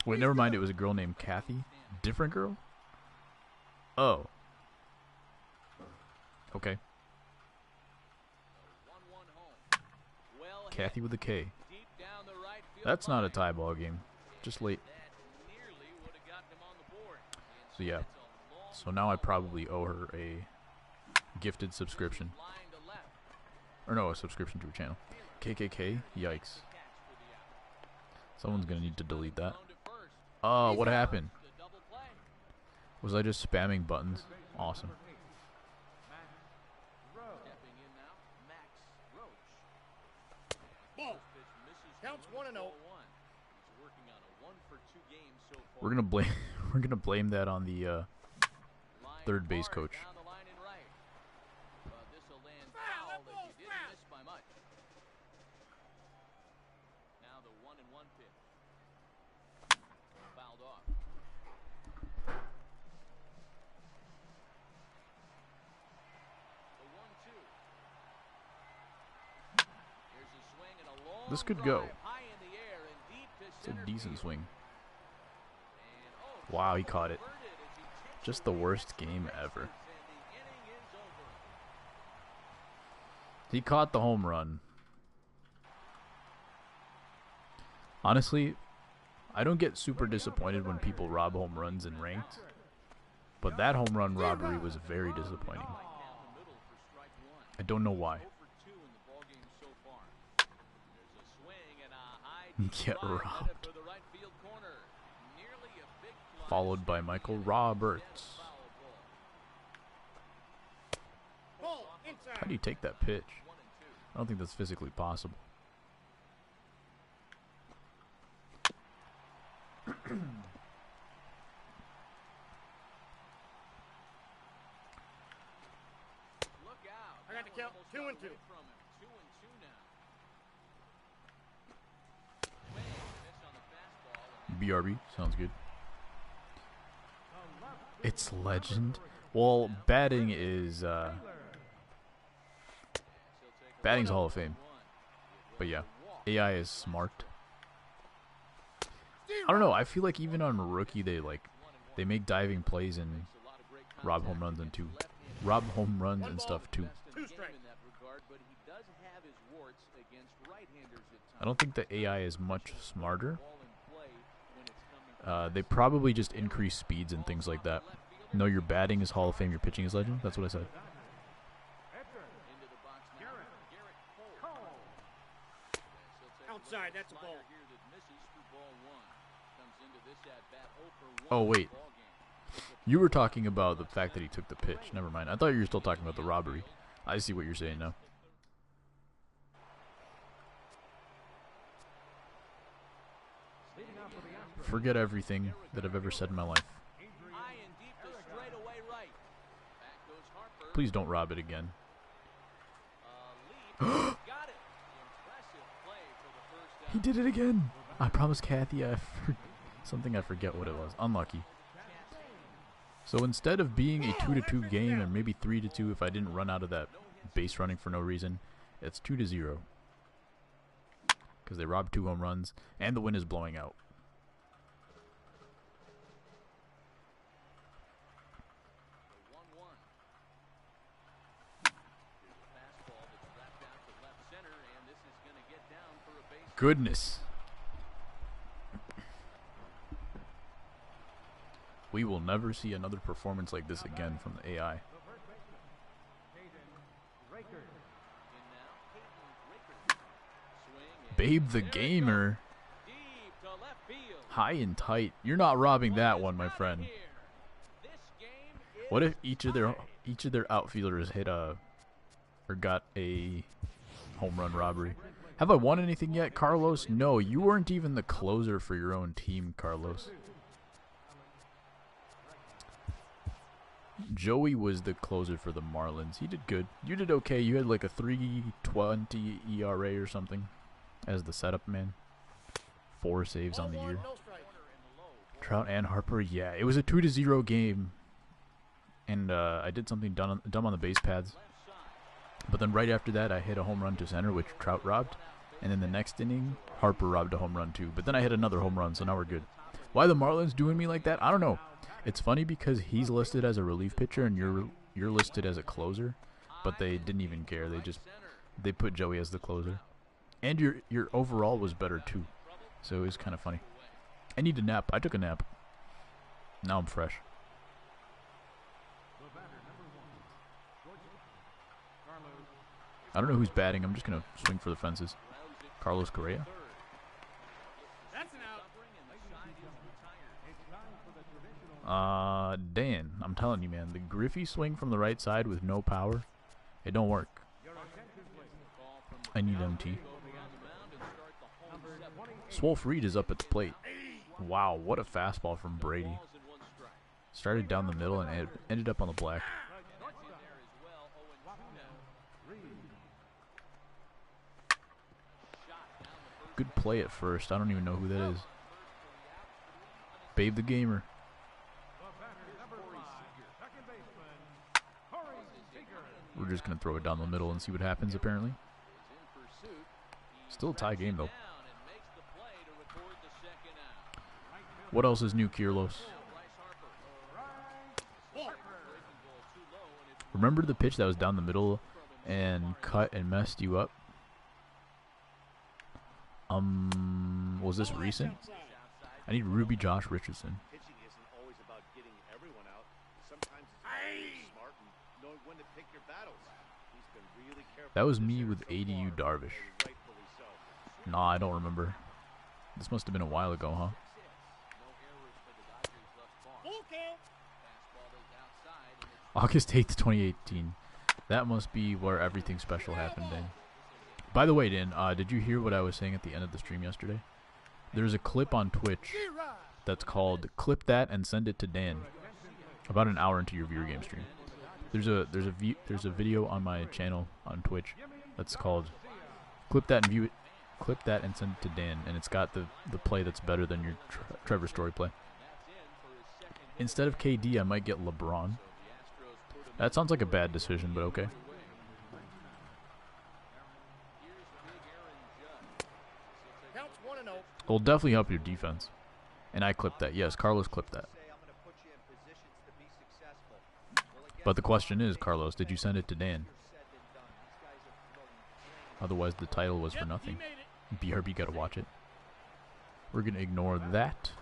Wait, never mind. It was a girl named Kathy. Different girl? Oh. Okay. Kathy with a K. That's not a tie ball game. Just late. So yeah. So now I probably owe her a gifted subscription. Or no, a subscription to her channel. KKK? Yikes. Someone's gonna need to delete that. Oh, what happened? Was I just spamming buttons? Awesome. Ball. Counts 1-0. We're gonna blame that on the third base coach. This could go. High in the air and deep to It's a center decent field. swing. And, Wow, he caught it. converted as he chips Just the away worst at the game bases, ever. and the inning is over. He caught the home run. Honestly, I don't get super disappointed when people rob home runs in ranked, but that home run robbery was very disappointing. Right down the middle for strike one. I don't know why. 0 for 2 in the ballgame so far. There's a swing and a high deep Get drive headed robbed. for the right field corner. Nearly a big fly Followed by strike Michael and Roberts. foul ball. Ball inside. How do you take that pitch? 1 and 2. I don't think that's physically possible. Look out. I got That the one count. almost 2 got and 2. away from him. 2 and 2 now. Swing and a miss on the fastball, and BRB sounds good. It's legend. Well, batting is batting's Hall of Fame. But yeah, AI is smart. I don't know. I feel like even on rookie, they make diving plays and rob home runs and stuff too. Two strikes. I don't think the AI is much smarter. They probably just increase speeds and things like that. No, your batting is Hall of Fame, your pitching is legend. That's what I said. Outside, that's a ball. Oh, wait. You were talking about the fact that he took the pitch. Never mind. I thought you were still talking about the robbery. I see what you're saying now. Forget everything that I've ever said in my life. Please don't rob it again. He did it again. I promised Kathy something I forget what it was. Unlucky. So instead of being a 2-2 game and maybe 3-2 if I didn't run out of that base running for no reason, it's 2-0. Because they robbed 2 home runs and the wind is blowing out. Goodness. We will never see another performance like this again from the AI. Babe the Gamer. High and tight. You're not robbing that one, my friend. What if each of their outfielders hit or got a home run robbery? Have I won anything yet, Carlos? No, you weren't even the closer for your own team, Carlos. Joey was the closer for the Marlins. He did good. You did okay. You had like a 3.20 ERA or something as the setup man. 4 saves on the year. Trout and Harper, yeah. It was a 2-0 game. And I did something dumb on the base paths. But then right after that, I hit a home run to center, which Trout robbed. And then the next inning, Harper robbed a home run too. But then I hit another home run, so now we're good. Why the Marlins doing me like that? I don't know. It's funny because he's listed as a relief pitcher and you're listed as a closer. But they didn't even care. They put Joey as the closer. And your overall was better too. So it was kind of funny. I need a nap. I took a nap. Now I'm fresh. I don't know who's batting. I'm just going to swing for the fences. Carlos Correa. That's an out. Dan, I'm telling you, man. The Griffey swing from the right side with no power, it don't work. I need MT. Swolf Reed is up at the plate. Wow, what a fastball from Brady. Started down the middle and ended up on the black. Good play at first. I don't even know who that is. Babe the Gamer. We're just going to throw it down the middle and see what happens, apparently. Still a tie game, though. Down and makes the play to record the second out. What else is new, Kierlos? Remember the pitch that was down the middle and cut and messed you up? Was this recent? I need Ruby Josh Richardson. Pitching isn't always about getting everyone out. Sometimes it's about being smart and knowing when to pick your battles. He's been really careful. That was this me year with so ADU far, Darvish. and rightfully so. Nah, I don't remember. This must have been a while ago, huh? Full count. August 8th, 2018. That must be where everything special happened, Dan. By the way, Dan, did you hear what I was saying at the end of the stream yesterday? There's a clip on Twitch that's called "Clip That and Send It to Dan." About an hour into your viewer game stream, there's a video on my channel on Twitch that's called "Clip That and View It." Clip that and send it to Dan, and it's got the play that's better than your Trevor Story play. Instead of KD, I might get LeBron. That sounds like a bad decision, but okay. Counts 1-0. It'll definitely help your defense. And I clipped that. Yes, Carlos clipped that. But the question is, Carlos, did you send it to Dan? Otherwise, the title was for nothing. BRB gotta watch it. We're gonna ignore that.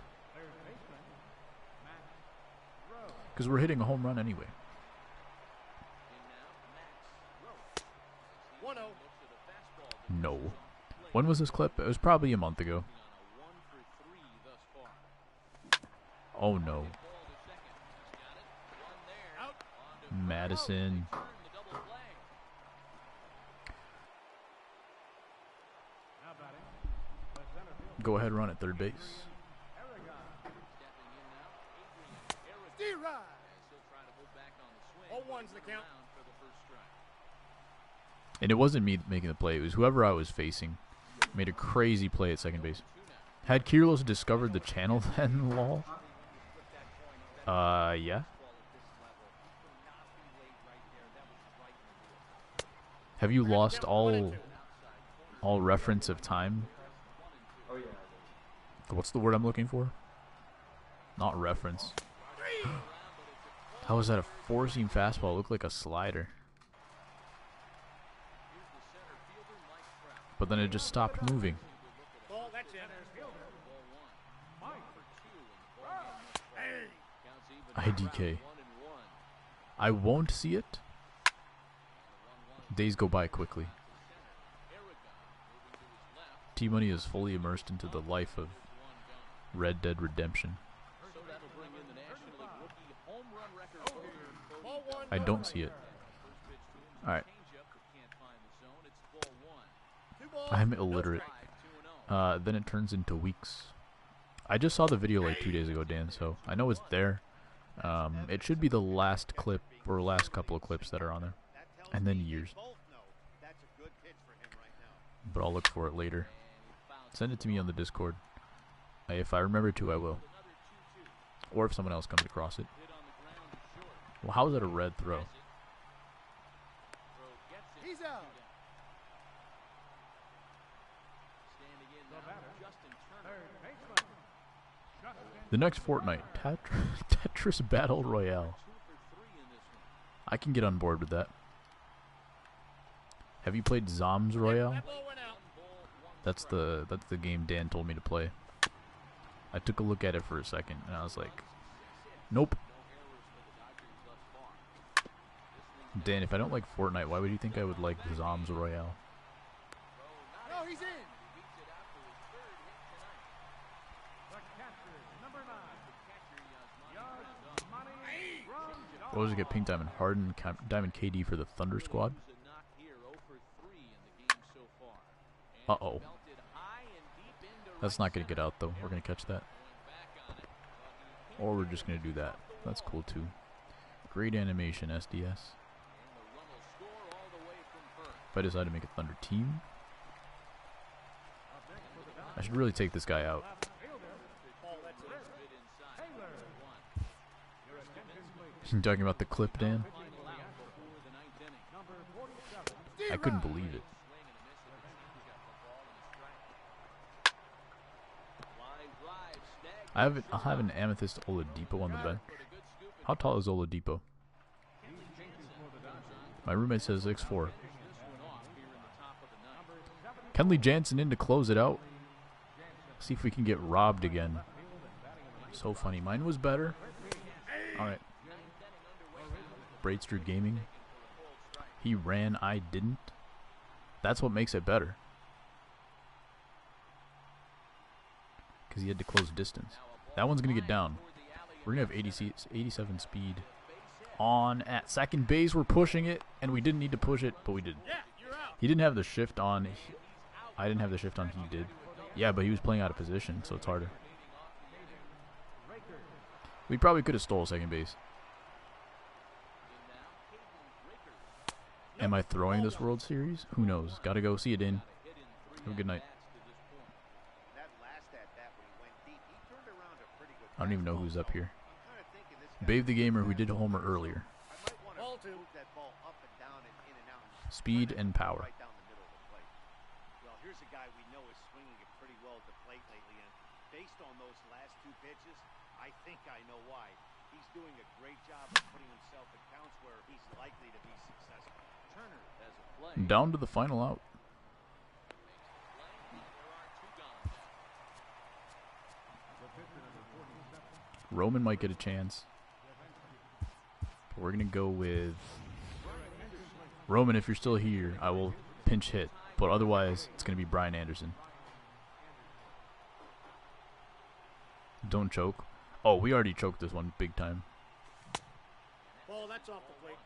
Because we're hitting a home run anyway. 1-0. No. When was this clip? It was probably a month ago. Oh no. Madison. Go ahead, run at third base. D-Rod. 0-1's the count. And it wasn't me making the play. It was whoever I was facing. Made a crazy play at second base. Had Kierlos discovered the channel then, lol? Yeah. Have you lost all reference of time? What's the word I'm looking for? Not reference. How was that a four-seam fastball? It looked like a slider. But then it just stopped moving. Ball, that's in. IDK. I won't see it. Days go by quickly. T-Money is fully immersed into the life of Red Dead Redemption. Ball 1. I don't see it. Alright. 2 balls. I'm illiterate. Then it turns into weeks. I just saw the video like 2 days ago, Dan, so I know it's there. It should be the last clip or last couple of clips that are on there. And then years. But I'll look for it later. Send it to me on the Discord. If I remember to, I will. Or if someone else comes across it. Well, how is that a red throw? He's out. The next fortnight, Tetris Battle Royale. I can get on board with that. Have you played Zoms Royale? That ball went out. That's the game Dan told me to play. I took a look at it for a second and I was like, nope. Dan, if I don't like Fortnite, why would you think I would like Zoms Royale? No, he's in. Rose get pink diamond, Harden, diamond KD for the Thunder squad. Uh-oh. That's not going to get out, though. We're going to catch that. Or we're just going to do that. That's cool, too. Great animation, SDS. If I decide to make a Thunder team, I should really take this guy out. You talking about the clip, Dan? I couldn't believe it. I'll have an Amethyst Oladipo on the bench. How tall is Oladipo? My roommate says 6'4". Kenley Jansen in to close it out. See if we can get robbed again. So funny. Mine was better. Alright. DudeFood Gaming. He ran, I didn't. That's what makes it better. Because he had to close distance. That one's going to get down. We're going to have 87 speed. On at second base. We're pushing it. And we didn't need to push it, but we did. He didn't have the shift on. I didn't have the shift on. He did. Yeah, but he was playing out of position, so it's harder. We probably could have stole second base. Am I throwing this World Series? Who knows? Gotta go see it in. Have a good night. I don't even know who's up here. Babe the Gamer, who did homer earlier. Speed and power. Well, here's a guy we know is swinging it pretty well at the plate lately, and based on those last two pitches, I think I know why. He's doing a great job of putting himself in counts where he's likely to be successful. Turner has a play. Down to the final out. Roman might get a chance. But we're going to go with Roman. If you're still here, I will pinch hit. But otherwise, it's going to be Brian Anderson. Don't choke. Oh, we already choked this one big time. Ball, that's off the plate.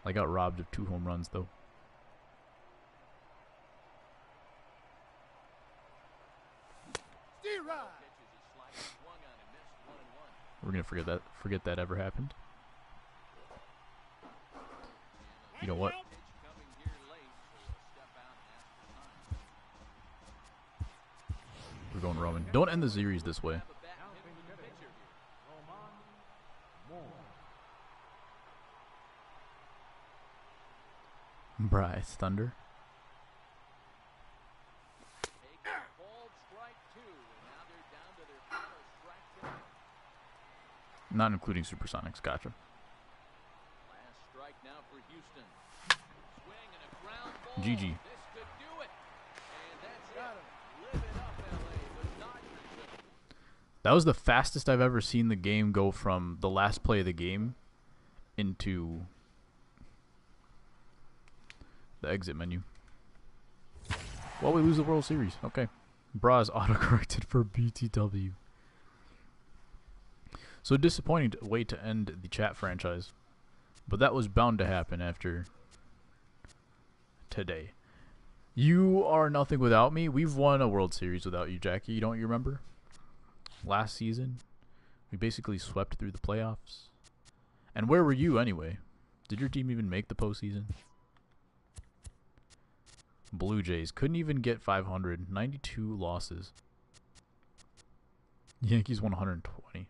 I got robbed of 2 home runs, though. We're going to forget that ever happened. You know what? We're going Roman. Don't end the series this way. Bryce Thunder. Not including Supersonics. Gotcha. Last strike now for Houston. Swing and a ground ball. GG. This could do it. And that's it. Live it up, LA. The Dodgers. That was the fastest I've ever seen the game go from the last play of the game into the exit menu. Well, we lose the World Series. Okay. Bras autocorrected for BTW. So disappointing way to end the chat franchise. But that was bound to happen after today. You are nothing without me. We've won a World Series without you, Jackie. Don't you remember? Last season, we basically swept through the playoffs. And where were you anyway? Did your team even make the postseason? Blue Jays couldn't even get 500. 92 losses. Yankees won 120.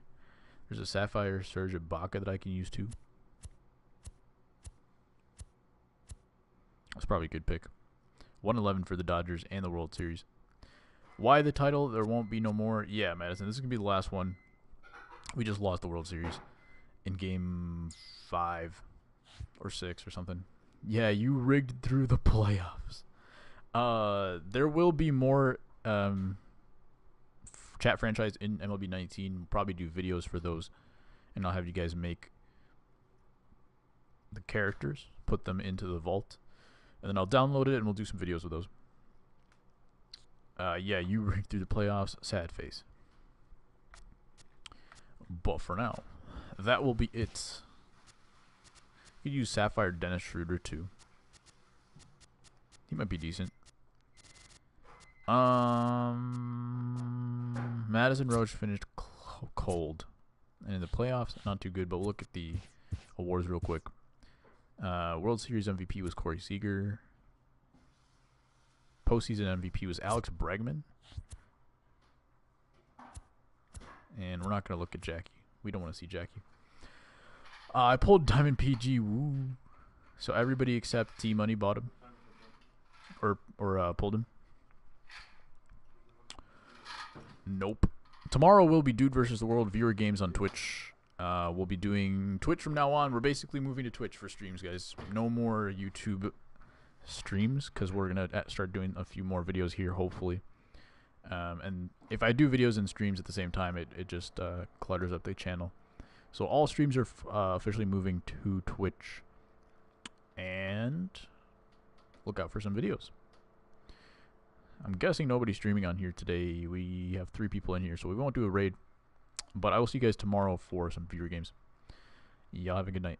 There's a Sapphire Surge Ibaka that I can use too. That's probably a good pick. 111 for the Dodgers and the World Series. Why the title? There won't be no more. Yeah, Madison, this is going to be the last one. We just lost the World Series in game 5 or 6 or something. Yeah, you rigged through the playoffs. There will be more chat franchise in MLB 19. We'll probably do videos for those, and I'll have you guys make the characters, put them into the vault, and then I'll download it and we'll do some videos with those. Yeah, you rigged through the playoffs. Sad face. But for now, that will be it. You could use Sapphire Dennis Schroeder too. He might be decent. Madison Roach finished cold. And in the playoffs, not too good, but we'll look at the awards real quick. World Series MVP was Corey Seager. Postseason MVP was Alex Bregman. And we're not going to look at Jackie. We don't want to see Jackie. I pulled Diamond PG. Woo. So everybody except T-Money bought him. Or pulled him. Nope. tomorrow will be Dude versus the World viewer games on Twitch. We'll be doing Twitch from now on. We're basically moving to Twitch for streams, guys. No more YouTube streams because we're going to start doing a few more videos here, hopefully. And if I do videos and streams at the same time, it just clutters up the channel. So all streams are officially moving to Twitch. And look out for some videos. I'm guessing nobody's streaming on here today. We have 3 people in here, so we won't do a raid. But I will see you guys tomorrow for some viewer games. Y'all have a good night.